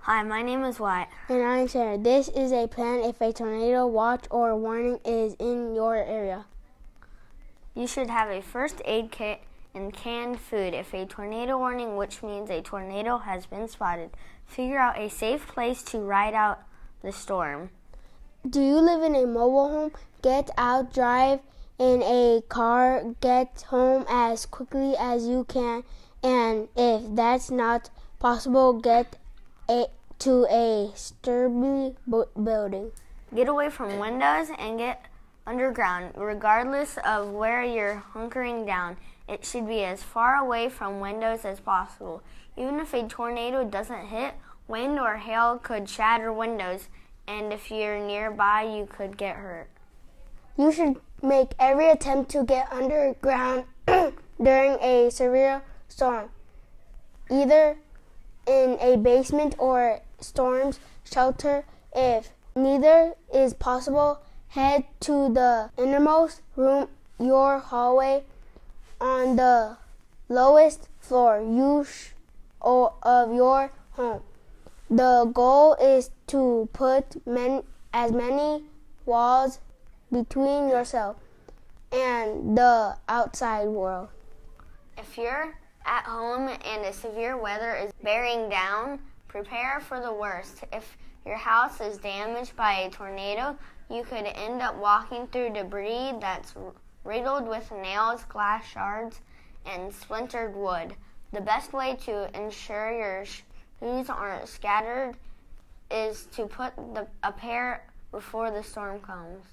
Hi, my name is Wyatt. And I'm Sarah. This is a plan if a tornado watch or warning is in your area. You should have a first aid kit and canned food if a tornado warning, which means a tornado has been spotted. Figure out a safe place to ride out the storm. Do you live in a mobile home? Get out, drive in a car, get home as quickly as you can, and if that's not possible, get to a sturdy building. Get away from windows and get underground. Regardless of where you're hunkering down, it should be as far away from windows as possible. Even if a tornado doesn't hit, wind or hail could shatter windows, and if you're nearby, you could get hurt. You should make every attempt to get underground during a severe storm, either in a basement or storm shelter. If neither is possible, head to the innermost room, your hallway, on the lowest floor of your home. The goal is to put as many walls between yourself and the outside world. If you're at home and a severe weather is bearing down, prepare for the worst. If your house is damaged by a tornado, you could end up walking through debris that's riddled with nails, glass shards, and splintered wood. The best way to ensure your shoes aren't scattered is to put a pair before the storm comes.